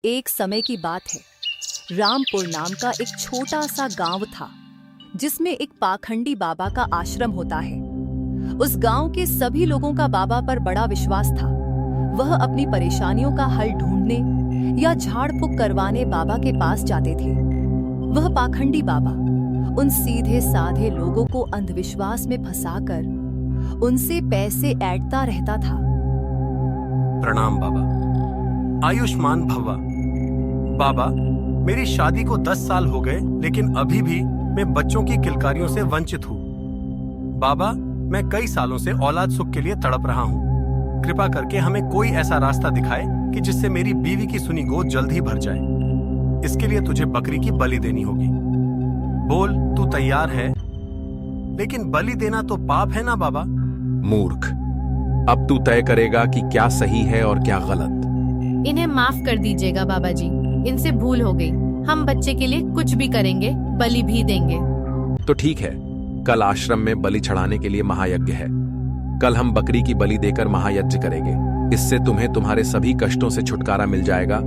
एक समय की बात है। रामपुर नाम का एक छोटा सा गांव था जिसमें एक पाखंडी बाबा का आश्रम होता है। उस गांव के सभी लोगों का बाबा पर बड़ा विश्वास था। वह अपनी परेशानियों का हल ढूंढने या झाड़ फूक करवाने बाबा के पास जाते थे। वह पाखंडी बाबा उन सीधे साधे लोगों को अंधविश्वास में फंसाकर उनसे पैसे ऐंठता रहता था। प्रणाम बाबा। आयुष्मान भवा। बाबा, मेरी शादी को 10 साल हो गए, लेकिन अभी भी मैं बच्चों की किलकारियों से वंचित हूँ। बाबा, मैं कई सालों से औलाद सुख के लिए तड़प रहा हूँ। कृपा करके हमें कोई ऐसा रास्ता दिखाए कि जिससे मेरी बीवी की सुनी गोद जल्द ही भर जाए। इसके लिए तुझे बकरी की बलि देनी होगी। बोल, तू तैयार है? लेकिन बलि देना तो पाप है ना बाबा? मूर्ख, अब तू तय करेगा कि क्या सही है और क्या गलत। इन्हें माफ कर दीजिएगा बाबा जी, इनसे भूल हो गई। हम बच्चे के लिए कुछ भी करेंगे, बलि भी देंगे। तो ठीक है, कल आश्रम में बलि चढ़ाने के लिए महायज्ञ है। कल हम बकरी की बलि देकर महायज्ञ करेंगे। इससे तुम्हें तुम्हारे सभी कष्टों से छुटकारा मिल जाएगा।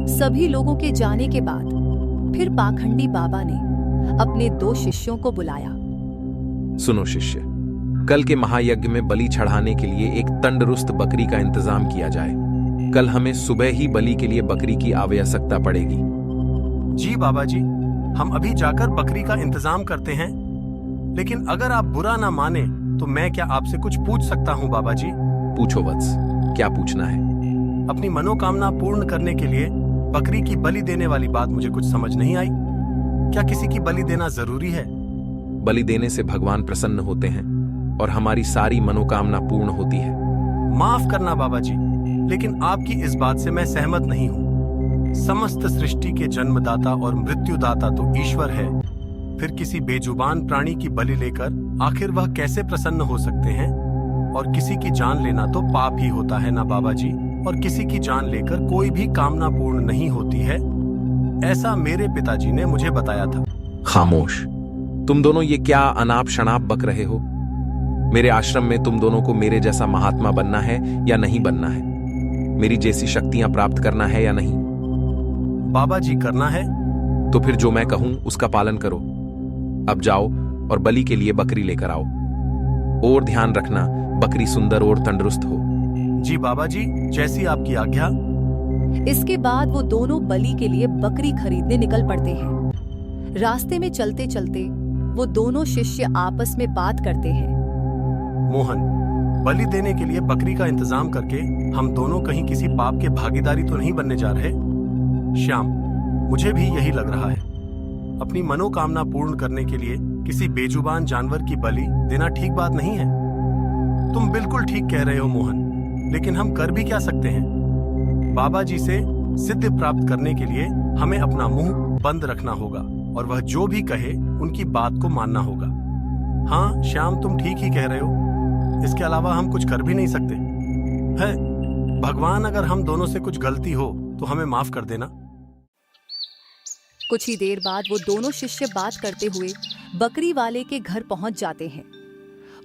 सभी लोगों के जाने के बाद फिर पाखंडी बाबा ने अपने 2 शिष्यों को बुलाया। सुनो शिष्य, कल के महायज्ञ में बलि चढ़ाने के लिए एक तंदुरुस्त बकरी का इंतजाम किया जाए। कल हमें सुबह ही बलि के लिए बकरी की आवश्यकता पड़ेगी। जी बाबा जी, हम अभी जाकर बकरी का इंतजाम करते हैं। लेकिन अगर आप बुरा ना माने तो मैं क्या आपसे कुछ पूछ सकता हूँ बाबा जी? पूछो वत्स, क्या पूछना है? अपनी मनोकामना पूर्ण करने के लिए बकरी की बलि देने वाली बात मुझे कुछ समझ नहीं आई। क्या किसी की बलि देना जरूरी है? बलि देने से भगवान प्रसन्न होते हैं और हमारी सारी मनोकामना पूर्ण होती है। माफ करना बाबा जी, लेकिन आपकी इस बात से मैं सहमत नहीं हूँ। समस्त सृष्टि के जन्मदाता और मृत्युदाता तो ईश्वर है। फिर किसी बेजुबान प्राणी की बलि लेकर आखिर वह कैसे प्रसन्न हो सकते हैं? और किसी की जान लेना तो पाप ही होता है ना बाबा जी? और किसी की जान लेकर कोई भी कामना पूर्ण नहीं होती है, ऐसा मेरे पिताजी ने मुझे बताया था। खामोश, तुम दोनों ये क्या अनाप शनाप बक रहे हो? मेरे आश्रम में तुम दोनों को मेरे जैसा महात्मा बनना है या नहीं बनना है? मेरी जैसी शक्तियां प्राप्त करना है या नहीं? बाबा जी, करना है। तो फिर जो मैं कहूं उसका पालन करो। अब जाओ और बलि के लिए बकरी लेकर आओ। और ध्यान रखना, बकरी सुंदर और तंदुरुस्त हो। जी बाबा जी, जैसी आपकी आज्ञा। इसके बाद वो दोनों बलि के लिए बकरी खरीदने निकल पड़ते हैं। रास्ते में चलते चलते वो दोनों शिष्य आपस में बात करते हैं। मोहन, बलि देने के लिए बकरी का इंतजाम करके हम दोनों कहीं किसी पाप के भागीदारी तो नहीं बनने जा रहे? श्याम, मुझे भी यही लग रहा है। अपनी मनोकामना पूर्ण करने के लिए किसी बेजुबान जानवर की बलि देना ठीक बात नहीं है। तुम बिल्कुल ठीक कह रहे हो मोहन, लेकिन हम कर भी क्या सकते हैं? बाबा जी से सिद्धि प्राप्त करने के लिए हमें अपना मुंह बंद रखना होगा और वह जो भी कहे उनकी बात को मानना होगा। हाँ श्याम, तुम ठीक ही कह रहे हो। इसके अलावा हम कुछ कर भी नहीं सकते है। भगवान, अगर हम दोनों से कुछ गलती हो तो हमें माफ कर देना। कुछ ही देर बाद वो दोनों शिष्य बात करते हुए बकरी वाले के घर पहुंच जाते हैं।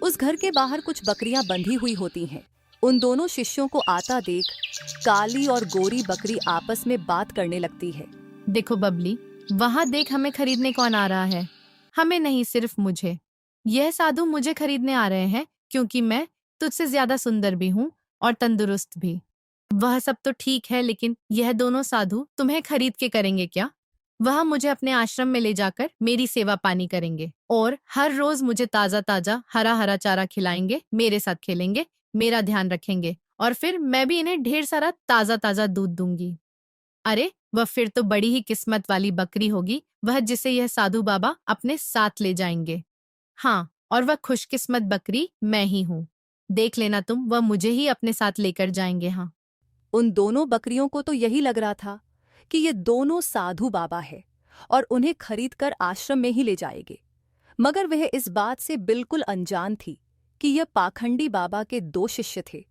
उस घर के बाहर कुछ बकरियां बंधी हुई होती हैं। उन दोनों शिष्यों को आता देख काली और गोरी बकरी आपस में बात करने लगती है। देखो बबली, वहाँ देख, हमें खरीदने कौन आ रहा है? हमें नहीं, सिर्फ मुझे। यह साधु मुझे खरीदने आ रहे हैं क्योंकि मैं तुझसे ज्यादा सुंदर भी हूँ और तंदुरुस्त भी। वह सब तो ठीक है, लेकिन यह दोनों साधु तुम्हें खरीद के करेंगे क्या? वह मुझे अपने आश्रम में ले जाकर मेरी सेवा पानी करेंगे और हर रोज मुझे ताजा ताजा हरा हरा चारा खिलाएंगे, मेरे साथ खेलेंगे, मेरा ध्यान रखेंगे और फिर मैं भी इन्हें ढेर सारा ताजा ताजा दूध दूंगी। अरे, वह फिर तो बड़ी ही किस्मत वाली बकरी होगी, वह जिसे यह साधु बाबा अपने साथ ले जाएंगे। हाँ, और वह खुशकिस्मत बकरी मैं ही हूँ। देख लेना तुम, वह मुझे ही अपने साथ लेकर जाएंगे। हाँ। उन दोनों बकरियों को तो यही लग रहा था कि ये दोनों साधु बाबा है और उन्हें खरीदकर आश्रम में ही ले जाएंगे। मगर वह इस बात से बिल्कुल अनजान थी कि यह पाखंडी बाबा के 2 शिष्य थे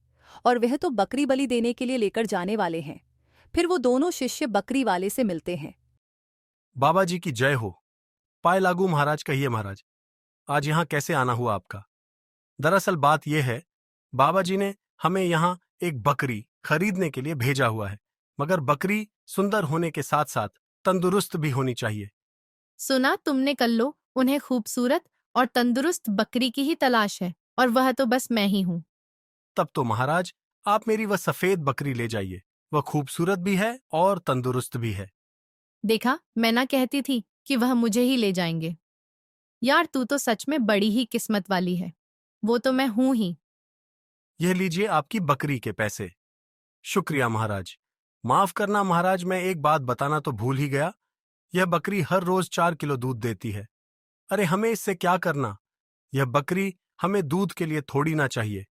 और वह तो बकरी बलि देने के लिए लेकर जाने वाले हैं। फिर वो दोनों शिष्य बकरी वाले से मिलते हैं। बाबा जी की जय हो। पाए लागू महाराज, कहिए महाराज, आज यहाँ कैसे आना हुआ आपका? दरअसल बात यह है, बाबा जी ने हमें यहाँ एक बकरी खरीदने के लिए भेजा हुआ है। मगर बकरी सुंदर होने के साथ साथ तंदुरुस्त भी होनी चाहिए। सुना तुमने कल्लो, उन्हें खूबसूरत और तंदुरुस्त बकरी की ही तलाश है, और वह तो बस मैं ही हूँ। तब तो महाराज, आप मेरी वह सफेद बकरी ले जाइए। वह खूबसूरत भी है और तंदुरुस्त भी है। देखा, मैं ना कहती थी कि वह मुझे ही ले जाएंगे। यार, तू तो सच में बड़ी ही किस्मत वाली है। वो तो मैं हूं ही। यह लीजिए आपकी बकरी के पैसे। शुक्रिया महाराज। माफ करना महाराज, मैं एक बात बताना तो भूल ही गया। यह बकरी हर रोज 4 किलो दूध देती है। अरे हमें इससे क्या करना। यह बकरी हमें दूध के लिए थोड़ी ना चाहिए,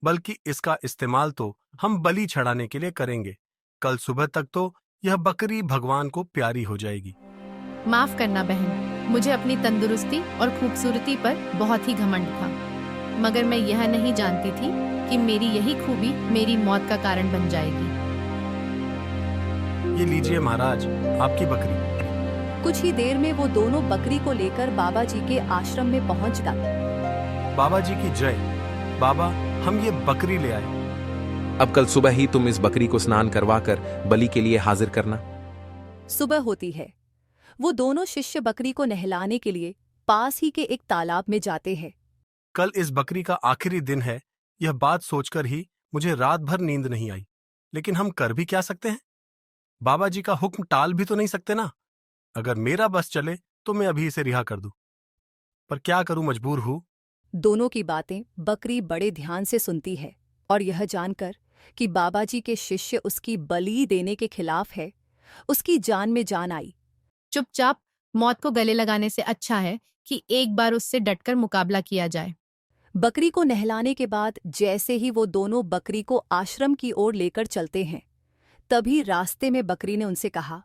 बल्कि इसका इस्तेमाल तो हम बलि चढ़ाने के लिए करेंगे। कल सुबह तक तो यह बकरी भगवान को प्यारी हो जाएगी। माफ करना बहन, मुझे अपनी तंदुरुस्ती और खूबसूरती पर बहुत ही घमंड था, मगर मैं यह नहीं जानती थी कि मेरी यही खूबी मेरी मौत का कारण बन जाएगी। ये लीजिए महाराज, आपकी बकरी। कुछ ही देर में वो दोनों बकरी को लेकर बाबा जी के आश्रम में पहुंच गए। बाबा जी की जय। बाबा, हम ये बकरी ले आए। अब कल सुबह ही तुम इस बकरी को स्नान करवाकर बलि के लिए हाजिर करना। सुबह होती है। वो दोनों शिष्य बकरी को नहलाने के लिए पास ही के एक तालाब में जाते हैं। कल इस बकरी का आखिरी दिन है, यह बात सोचकर ही मुझे रात भर नींद नहीं आई। लेकिन हम कर भी क्या सकते हैं? बाबा जी का हुक्म टाल भी तो नहीं सकते ना। अगर मेरा बस चले तो मैं अभी इसे रिहा कर दूं, पर क्या करूं, मजबूर हूं। दोनों की बातें बकरी बड़े ध्यान से सुनती है, और यह जानकर कि बाबा जी के शिष्य उसकी बलि देने के खिलाफ है, उसकी जान में जान आई। चुपचाप मौत को गले लगाने से अच्छा है कि एक बार उससे डटकर मुकाबला किया जाए। बकरी को नहलाने के बाद जैसे ही वो दोनों बकरी को आश्रम की ओर लेकर चलते हैं, तभी रास्ते में बकरी ने उनसे कहा,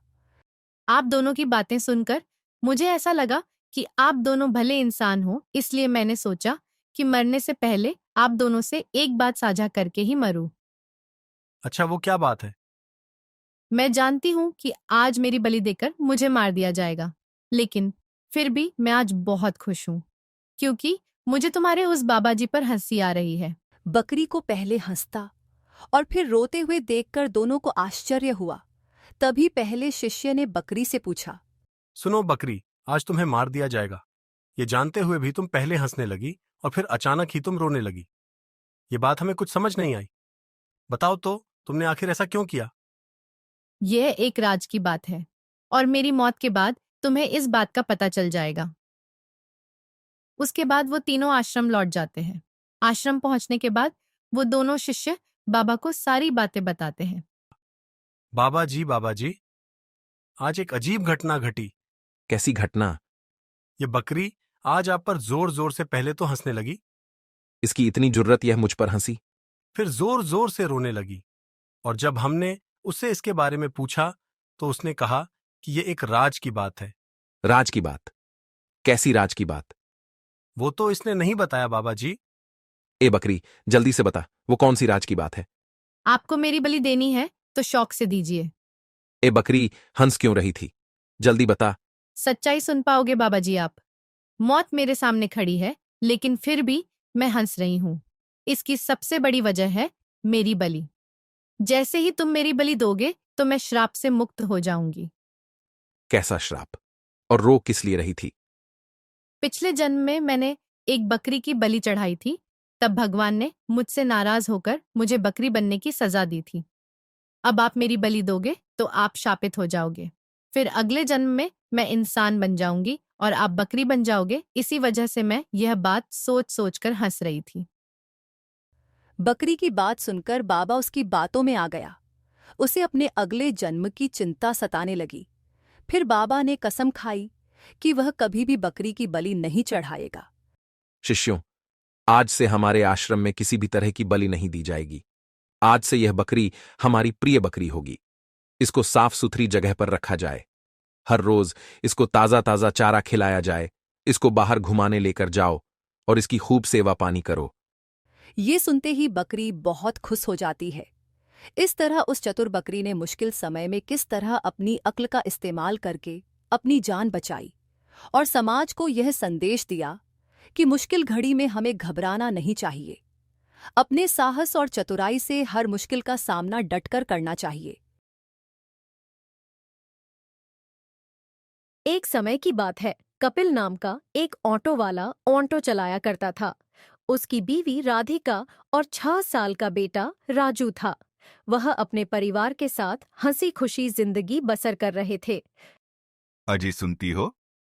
आप दोनों की बातें सुनकर मुझे ऐसा लगा कि आप दोनों भले इंसान हो, इसलिए मैंने सोचा कि मरने से पहले आप दोनों से एक बात साझा करके ही मरूं। अच्छा, वो क्या बात है? मैं जानती हूं कि आज मेरी बलि देकर मुझे मार दिया जाएगा, लेकिन फिर भी मैं आज बहुत खुश हूं, क्योंकि मुझे तुम्हारे उस बाबा जी पर हंसी आ रही है। बकरी को पहले हंसता और फिर रोते हुए देखकर दोनों को आश्चर्य हुआ। तभी पहले शिष्य ने बकरी से पूछा, सुनो बकरी, आज तुम्हें मार दिया जाएगा। ये जानते हुए भी तुम पहले हंसने लगी और फिर अचानक ही तुम रोने लगी। ये बात हमें कुछ समझ नहीं आई। बताओ तो, तुमने आखिर ऐसा क्यों किया? यह एक राज की बात है, और मेरी मौत के बाद तुम्हें इस बात का पता चल जाएगा। उसके बाद वो तीनों आश्रम लौट जाते हैं। आश्रम पहुंचने के बाद वो दोनों शिष्य बाबा को सारी बातें बताते हैं। बाबा जी, आज एक अजीब घटना घटी। कैसी घटना? ये बकरी आज आप पर जोर जोर से पहले तो हंसने लगी, इसकी इतनी जुर्रत यह मुझ पर हंसी? फिर जोर जोर से रोने लगी। और जब हमने उससे इसके बारे में पूछा तो उसने कहा कि ये एक राज की बात है। राज की बात? कैसी राज की बात? वो तो इसने नहीं बताया बाबा जी। ए बकरी, जल्दी से बता, वो कौन सी राज की बात है? आपको मेरी बलि देनी है तो शौक से दीजिए। ए बकरी, हंस क्यों रही थी? जल्दी बता। सच्चाई सुन पाओगे बाबा जी आप। मौत मेरे सामने खड़ी है, लेकिन फिर भी मैं हंस रही हूं। इसकी सबसे बड़ी वजह है मेरी बलि। जैसे ही तुम मेरी बलि दोगे तो मैं श्राप से मुक्त हो जाऊंगी। कैसा श्राप? और रो किस लिए रही थी? पिछले जन्म में मैंने एक बकरी की बलि चढ़ाई थी, तब भगवान ने मुझसे नाराज होकर मुझे बकरी बनने की सजा दी थी। अब आप मेरी बलि दोगे तो आप शापित हो जाओगे। फिर अगले जन्म में मैं इंसान बन जाऊंगी और आप बकरी बन जाओगे। इसी वजह से मैं यह बात सोच सोच कर हंस रही थी। बकरी की बात सुनकर बाबा उसकी बातों में आ गया। उसे अपने अगले जन्म की चिंता सताने लगी। फिर बाबा ने कसम खाई कि वह कभी भी बकरी की बलि नहीं चढ़ाएगा। शिष्यों, आज से हमारे आश्रम में किसी भी तरह की बलि नहीं दी जाएगी। आज से यह बकरी हमारी प्रिय बकरी होगी। इसको साफ सुथरी जगह पर रखा जाए। हर रोज इसको ताजा ताजा चारा खिलाया जाए। इसको बाहर घुमाने लेकर जाओ और इसकी खूब सेवा पानी करो। ये सुनते ही बकरी बहुत खुश हो जाती है। इस तरह उस चतुर बकरी ने मुश्किल समय में किस तरह अपनी अक्ल का इस्तेमाल करके अपनी जान बचाई और समाज को यह संदेश दिया कि मुश्किल घड़ी में हमें घबराना नहीं चाहिए। अपने साहस और चतुराई से हर मुश्किल का सामना डटकर करना चाहिए। एक समय की बात है, कपिल नाम का एक ऑटो वाला ऑटो चलाया करता था। उसकी बीवी राधिका और 6 साल का बेटा राजू था। वह अपने परिवार के साथ हंसी खुशी जिंदगी बसर कर रहे थे। अजी सुनती हो?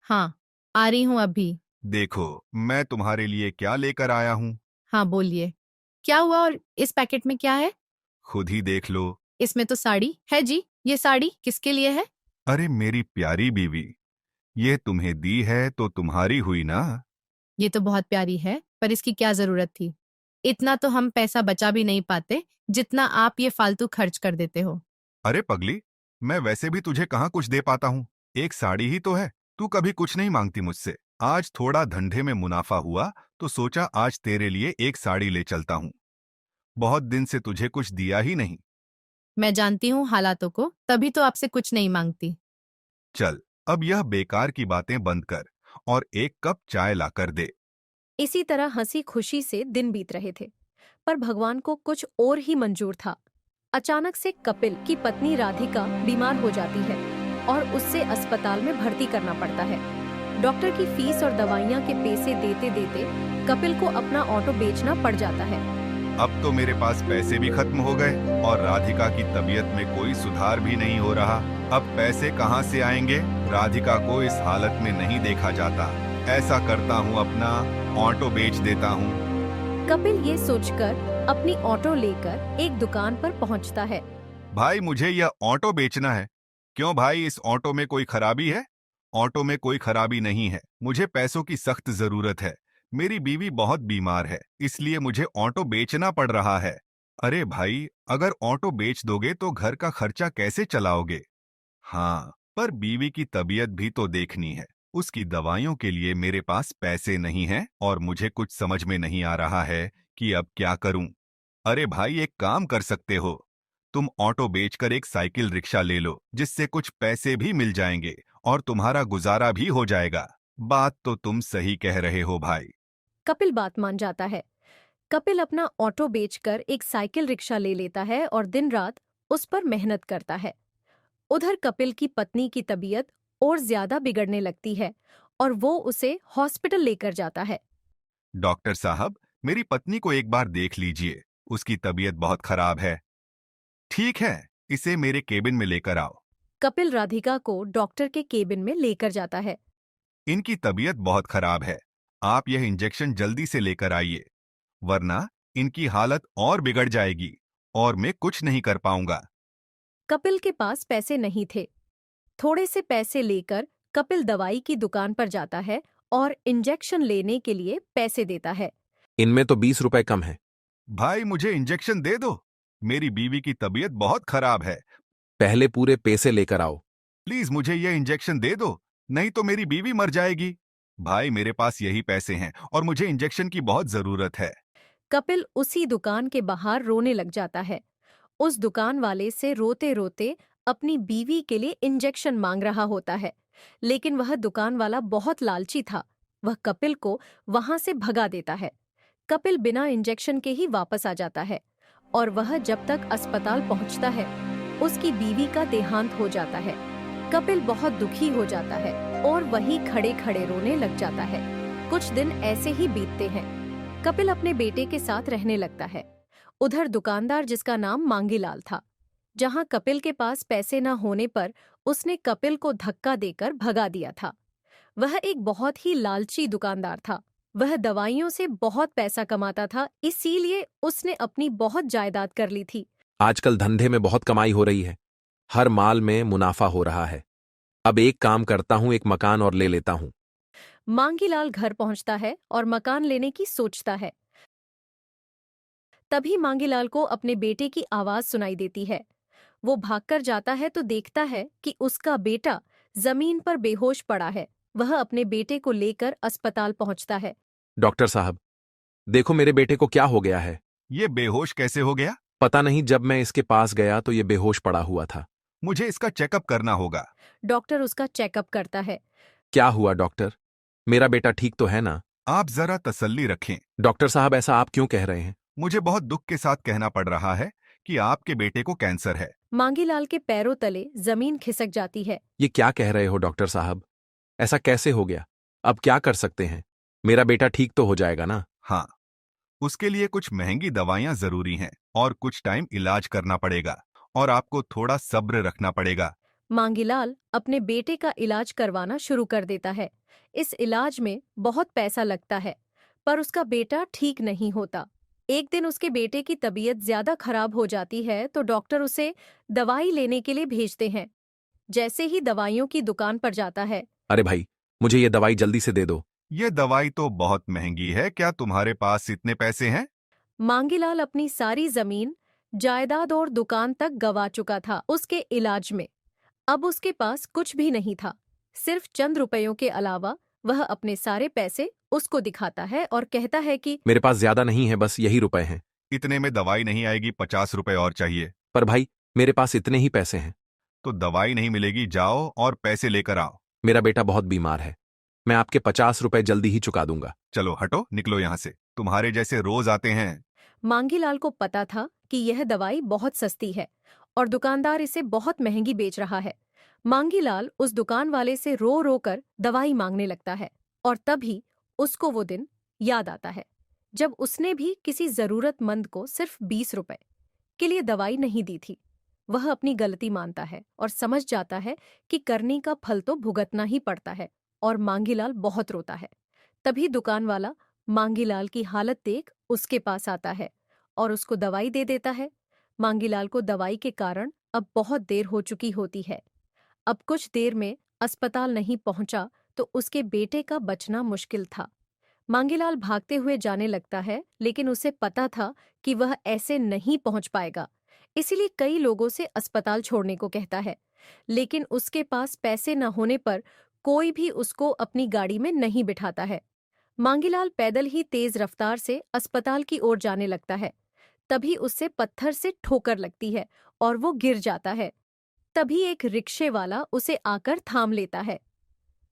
हाँ, आ रही हूँ अभी। देखो, मैं तुम्हारे लिए क्या लेकर आया हूँ। हाँ बोलिए, क्या हुआ और इस पैकेट में क्या है? खुद ही देख लो। इसमें तो साड़ी है जी। ये साड़ी किसके लिए है? अरे मेरी प्यारी बीवी, ये तुम्हें दी है तो तुम्हारी हुई ना। ये तो बहुत प्यारी है, पर इसकी क्या जरूरत थी? इतना तो हम पैसा बचा भी नहीं पाते जितना आप ये फालतू खर्च कर देते हो। अरे पगली, मैं वैसे भी तुझे कहाँ कुछ दे पाता हूँ। एक साड़ी ही तो है। तू कभी कुछ नहीं मांगती मुझसे। आज थोड़ा धंधे में मुनाफा हुआ तो सोचा आज तेरे लिए एक साड़ी ले चलता हूँ। बहुत दिन से तुझे कुछ दिया ही नहीं। मैं जानती हूँ हालातों को, तभी तो आपसे कुछ नहीं मांगती। चल, अब यह बेकार की बातें बंद कर और एक कप चाय लाकर दे। इसी तरह हंसी खुशी से दिन बीत रहे थे, पर भगवान को कुछ और ही मंजूर था। अचानक से कपिल की पत्नी राधिका बीमार हो जाती है और उससे अस्पताल में भर्ती करना पड़ता है। डॉक्टर की फीस और दवाइयाँ के पैसे देते देते कपिल को अपना ऑटो बेचना पड़ जाता है। अब तो मेरे पास पैसे भी खत्म हो गए और राधिका की तबीयत में कोई सुधार भी नहीं हो रहा। अब पैसे कहाँ से आएंगे? राधिका को इस हालत में नहीं देखा जाता। ऐसा करता हूँ, अपना ऑटो बेच देता हूँ। कपिल ये सोचकर अपनी ऑटो लेकर एक दुकान पर पहुंचता है। भाई, मुझे यह ऑटो बेचना है। क्यों भाई, इस ऑटो में कोई खराबी है? ऑटो में कोई खराबी नहीं है। मुझे पैसों की सख्त जरूरत है। मेरी बीवी बहुत बीमार है, इसलिए मुझे ऑटो बेचना पड़ रहा है। अरे भाई, अगर ऑटो बेच दोगे तो घर का खर्चा कैसे चलाओगे? हाँ, पर बीवी की तबीयत भी तो देखनी है। उसकी दवाइयों के लिए मेरे पास पैसे नहीं हैं और मुझे कुछ समझ में नहीं आ रहा है कि अब क्या करूं। अरे भाई, एक काम कर सकते हो। तुम ऑटो बेचकर एक साइकिल रिक्शा ले लो, जिससे कुछ पैसे भी मिल जाएंगे और तुम्हारा गुजारा भी हो जाएगा। बात तो तुम सही कह रहे हो भाई। कपिल बात मान जाता है। कपिल अपना ऑटो बेचकर एक साइकिल रिक्शा ले लेता है और दिन रात उस पर मेहनत करता है। उधर कपिल की पत्नी की तबीयत और ज्यादा बिगड़ने लगती है और वो उसे हॉस्पिटल लेकर जाता है। डॉक्टर साहब, मेरी पत्नी को एक बार देख लीजिए। उसकी तबीयत बहुत खराब है। ठीक है, इसे मेरे केबिन में लेकर आओ। कपिल राधिका को डॉक्टर के केबिन में लेकर जाता है। इनकी तबीयत बहुत खराब है। आप यह इंजेक्शन जल्दी से लेकर आइए, वरना इनकी हालत और बिगड़ जाएगी और मैं कुछ नहीं कर पाऊंगा। कपिल के पास पैसे नहीं थे। थोड़े से पैसे लेकर कपिल दवाई की दुकान पर जाता है और इंजेक्शन लेने के लिए पैसे देता है। इनमें तो 20 रुपए कम है। भाई, मुझे इंजेक्शन दे दो। मेरी बीवी की तबीयत बहुत खराब है। पहले पूरे पैसे लेकर आओ। प्लीज मुझे यह इंजेक्शन दे दो, नहीं तो मेरी बीवी मर जाएगी। भाई, मेरे पास यही पैसे हैं और मुझे इंजेक्शन की बहुत जरूरत है। कपिल उसी दुकान के बाहर रोने लग जाता है। उस दुकान वाले से रोते रोते अपनी बीवी के लिए इंजेक्शन मांग रहा होता है, लेकिन वह दुकान वाला बहुत लालची था। वह कपिल को वहां से भगा देता है। कपिल बिना इंजेक्शन के ही वापस आ जाता है और वह जब तक अस्पताल पहुंचता है, उसकी बीवी का देहांत हो जाता है। कपिल बहुत दुखी हो जाता है और वहीं खड़े खड़े रोने लग जाता है। कुछ दिन ऐसे ही बीतते हैं। कपिल अपने बेटे के साथ रहने लगता है। उधर दुकानदार, जिसका नाम मांगीलाल था, जहां कपिल के पास पैसे न होने पर उसने कपिल को धक्का देकर भगा दिया था। वह एक बहुत ही लालची दुकानदार था। वह दवाइयों से बहुत पैसा कमाता था, इसीलिए उसने अपनी बहुत जायदाद कर ली थी। आजकल धंधे में बहुत कमाई हो रही है। हर माल में मुनाफा हो रहा है। अब एक काम करता हूं, एक मकान और ले लेता हूं। मांगीलाल घर पहुंचता है और मकान लेने की सोचता है। तभी मांगीलाल को अपने बेटे की आवाज सुनाई देती है। वो भागकर जाता है तो देखता है कि उसका बेटा जमीन पर बेहोश पड़ा है। वह अपने बेटे को लेकर अस्पताल पहुंचता है। डॉक्टर साहब, देखो मेरे बेटे को क्या हो गया है। ये बेहोश कैसे हो गया? पता नहीं, जब मैं इसके पास गया तो ये बेहोश पड़ा हुआ था। मुझे इसका चेकअप करना होगा। डॉक्टर उसका चेकअप करता है। क्या हुआ डॉक्टर? मेरा बेटा ठीक तो है ना? आप जरा तसल्ली रखें। डॉक्टर साहब, ऐसा आप क्यों कह रहे हैं? मुझे बहुत दुख के साथ कहना पड़ रहा है कि आपके बेटे को कैंसर है। मांगीलाल के पैरों तले जमीन खिसक जाती है। ये क्या कह रहे हो डॉक्टर साहब? ऐसा कैसे हो गया? अब क्या कर सकते हैं? मेरा बेटा ठीक तो हो जाएगा ना? हाँ, उसके लिए कुछ महंगी दवाइयाँ जरूरी हैं और कुछ टाइम इलाज करना पड़ेगा और आपको थोड़ा सब्र रखना पड़ेगा। मांगीलाल अपने बेटे का इलाज करवाना शुरू कर देता है। इस इलाज में बहुत पैसा लगता है, पर उसका बेटा ठीक नहीं होता। एक दिन उसके बेटे की तबीयत ज्यादा खराब हो जाती है तो डॉक्टर उसे दवाई लेने के लिए भेजते हैं। जैसे ही दवाइयों की दुकान पर जाता है, अरे भाई, मुझे ये दवाई जल्दी से दे दो। ये दवाई तो बहुत महंगी है, क्या तुम्हारे पास इतने पैसे हैं? मांगीलाल अपनी सारी जमीन, जायदाद और दुकान तक गवा चुका था उसके इलाज में। अब उसके पास कुछ भी नहीं था। सिर्फ चंद रुपयों के अलावा वह अपने सारे पैसे उसको दिखाता है और कहता है कि मेरे पास ज्यादा नहीं है, बस यही रुपए हैं। इतने में दवाई नहीं आएगी, 50 रुपए और चाहिए। पर भाई, मेरे पास इतने ही पैसे हैं। तो दवाई नहीं मिलेगी, जाओ और पैसे लेकर आओ। मेरा बेटा बहुत बीमार है। मैं आपके 50 रुपए जल्दी ही चुका दूंगा। चलो हटो, निकलो यहाँ से। तुम्हारे जैसे रोज आते हैं। मांगीलाल को पता था कि यह दवाई बहुत सस्ती है और दुकानदार इसे बहुत महंगी बेच रहा है। मांगीलाल उस दुकान वाले से रो रो कर दवाई मांगने लगता है और तभी उसको वो दिन याद आता है जब उसने भी किसी जरूरतमंद को सिर्फ 20 रुपए के लिए दवाई नहीं दी थी। वह अपनी गलती मानता है और समझ जाता है कि करने का फल तो भुगतना ही पड़ता है और मांगीलाल बहुत रोता है। तभी दुकान वाला मांगीलाल की हालत देख उसके पास आता है और उसको दवाई दे देता है। मांगीलाल को दवाई के कारण अब बहुत देर हो चुकी होती है। अब कुछ देर में अस्पताल नहीं पहुंचा तो उसके बेटे का बचना मुश्किल था। मांगीलाल भागते हुए जाने लगता है, लेकिन उसे पता था कि वह ऐसे नहीं पहुंच पाएगा, इसीलिए कई लोगों से अस्पताल छोड़ने को कहता है। लेकिन उसके पास पैसे न होने पर कोई भी उसको अपनी गाड़ी में नहीं बिठाता है। मांगीलाल पैदल ही तेज रफ्तार से अस्पताल की ओर जाने लगता है। तभी उससे पत्थर से ठोकर लगती है और वो गिर जाता है। तभी एक रिक्शे वाला उसे आकर थाम लेता है।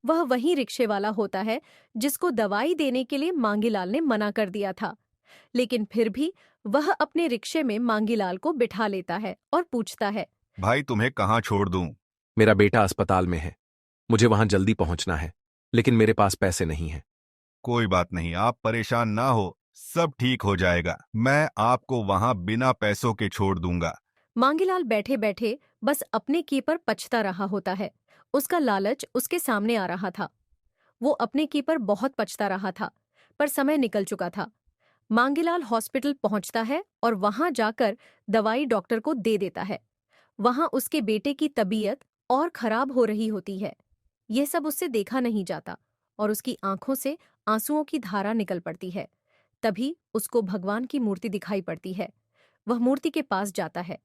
वह वही रिक्शे वाला होता है जिसको दवाई देने के लिए मांगीलाल ने मना कर दिया था। लेकिन फिर भी वह अपने रिक्शे में मांगीलाल को बिठा लेता है और पूछता है, भाई तुम्हें कहाँ छोड़ दूं? मेरा बेटा अस्पताल में है। मुझे वहां जल्दी पहुंचना है, लेकिन मेरे पास पैसे नहीं हैं। कोई बात नहीं, आप परेशान ना हो, सब ठीक हो जाएगा। मैं आपको वहां बिना पैसों के छोड़ दूंगा। मांगीलाल बैठे बैठे बस अपने की पर पछता रहा होता है। उसका लालच उसके सामने आ रहा था। वो अपने की पर बहुत पछता रहा था, पर समय निकल चुका था। मांगीलाल हॉस्पिटल पहुंचता है और वहां जाकर दवाई डॉक्टर को दे देता है। वहां उसके बेटे की तबीयत और खराब हो रही होती है। यह सब उससे देखा नहीं जाता और उसकी आंखों से आंसुओं की धारा निकल पड़ती है। तभी उसको भगवान की मूर्ति दिखाई पड़ती है। वह मूर्ति के पास जाता है।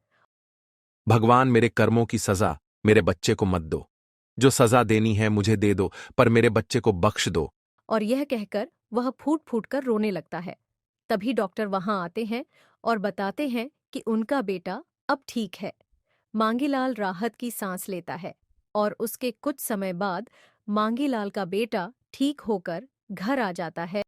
भगवान, मेरे कर्मों की सजा मेरे बच्चे को मत दो। जो सजा देनी है मुझे दे दो, पर मेरे बच्चे को बख्श दो। और यह कहकर वह फूट फूट कर रोने लगता है। तभी डॉक्टर वहां आते हैं और बताते हैं कि उनका बेटा अब ठीक है। मांगीलाल राहत की सांस लेता है और उसके कुछ समय बाद मांगीलाल का बेटा ठीक होकर घर आ जाता है।